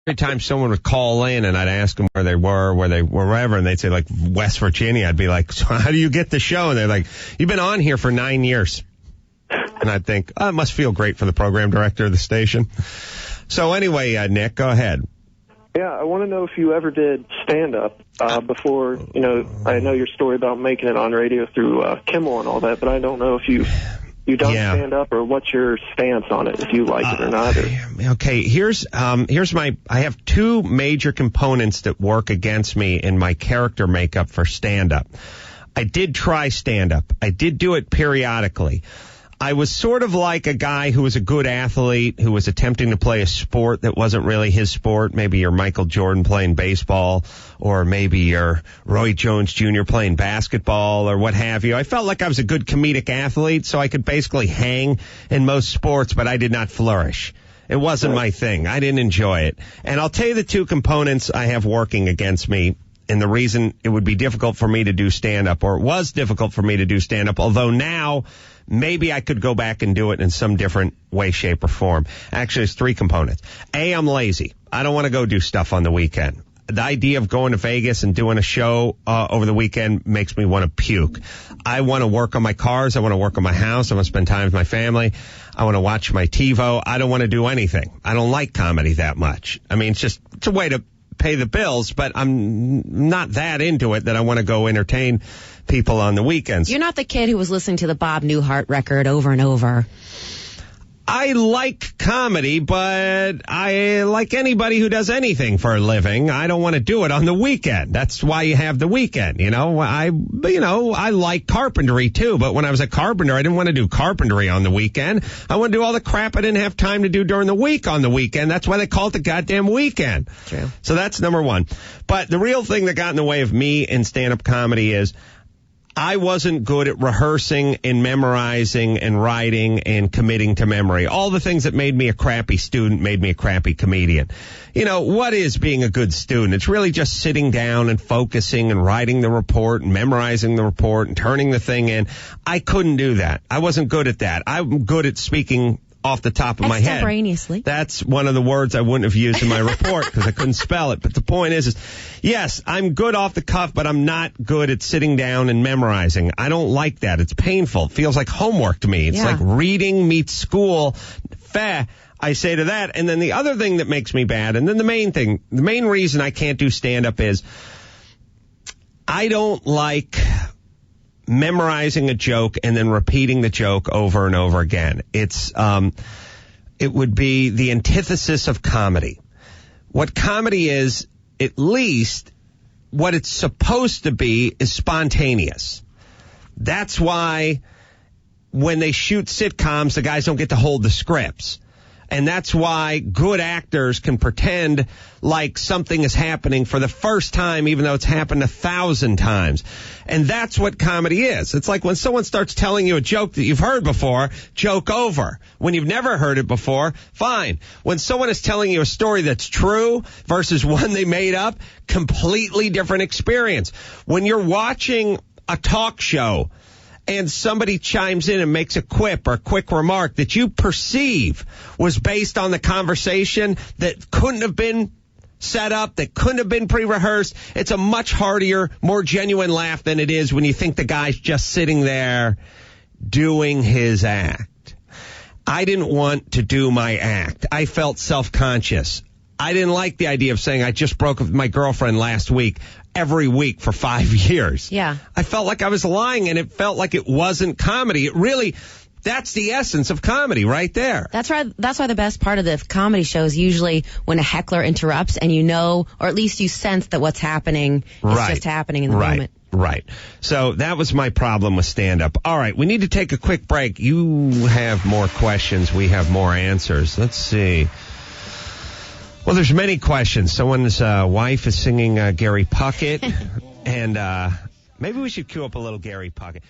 Every time someone would call in and I'd ask them where they were wherever, and they'd say like West Virginia, I'd be like, so how do you get the show? And they're like, you've been on here for 9 years. And I'd think, oh, it must feel great for the program director of the station. So anyway, Nick, go ahead. Yeah, I want to know if you ever did stand-up before, I know your story about making it on radio through Kimmel and all that, but I don't know if you done stand-up or what's your stance on it, if you like it or not. Okay, here's I have two major components that work against me in my character makeup for stand-up. I did try stand-up. I did do it periodically. I was sort of like a guy who was a good athlete who was attempting to play a sport that wasn't really his sport. Maybe you're Michael Jordan playing baseball, or maybe you're Roy Jones Jr. playing basketball, or what have you. I felt like I was a good comedic athlete, so I could basically hang in most sports, but I did not flourish. It wasn't my thing. I didn't enjoy it. And I'll tell you the two components I have working against me, and the reason it would be difficult for me to do stand-up, or it was difficult for me to do stand-up, although now maybe I could go back and do it in some different way, shape, or form. Actually, there's three components. A, I'm lazy. I don't want to go do stuff on the weekend. The idea of going to Vegas and doing a show over the weekend makes me want to puke. I want to work on my cars. I want to work on my house. I want to spend time with my family. I want to watch my TiVo. I don't want to do anything. I don't like comedy that much. I mean, it's a way to pay the bills, but I'm not that into it that I want to go entertain people on the weekends. You're not the kid who was listening to the Bob Newhart record over and over. I like comedy, but I like anybody who does anything for a living. I don't want to do it on the weekend. That's why you have the weekend, I like carpentry too, but when I was a carpenter, I didn't want to do carpentry on the weekend. I want to do all the crap I didn't have time to do during the week on the weekend. That's why they call it the goddamn weekend. True. So that's number one. But the real thing that got in the way of me in stand-up comedy is I wasn't good at rehearsing and memorizing and writing and committing to memory. All the things that made me a crappy student made me a crappy comedian. What is being a good student? It's really just sitting down and focusing and writing the report and memorizing the report and turning the thing in. I couldn't do that. I wasn't good at that. I'm good at speaking off the top of my head. Extemporaneously. That's one of the words I wouldn't have used in my report because I couldn't spell it. But the point is, yes, I'm good off the cuff, but I'm not good at sitting down and memorizing. I don't like that. It's painful. It feels like homework to me. It's like reading meets school. I say to that. And then the other thing that makes me bad, and then the main reason I can't do stand-up is I don't like memorizing a joke and then repeating the joke over and over again. It would be the antithesis of comedy. What comedy is, at least what it's supposed to be, is spontaneous. That's why when they shoot sitcoms, the guys don't get to hold the scripts. And that's why good actors can pretend like something is happening for the first time, even though it's happened 1,000 times. And that's what comedy is. It's like when someone starts telling you a joke that you've heard before, joke over. When you've never heard it before, fine. When someone is telling you a story that's true versus one they made up, completely different experience. When you're watching a talk show and somebody chimes in and makes a quip or a quick remark that you perceive was based on the conversation that couldn't have been set up, that couldn't have been pre-rehearsed, it's a much heartier, more genuine laugh than it is when you think the guy's just sitting there doing his act. I didn't want to do my act. I felt self-conscious. I didn't like the idea of saying I just broke up with my girlfriend last week every week for 5 years. Yeah. I felt like I was lying, and it felt like it wasn't comedy. It really, that's the essence of comedy right there. That's why the best part of the comedy show is usually when a heckler interrupts and or at least you sense that what's happening is just happening in the moment. Right. So that was my problem with stand-up. All right, we need to take a quick break. You have more questions. We have more answers. Let's see. Well, there's many questions. Someone's wife is singing Gary Puckett, and maybe we should cue up a little Gary Puckett.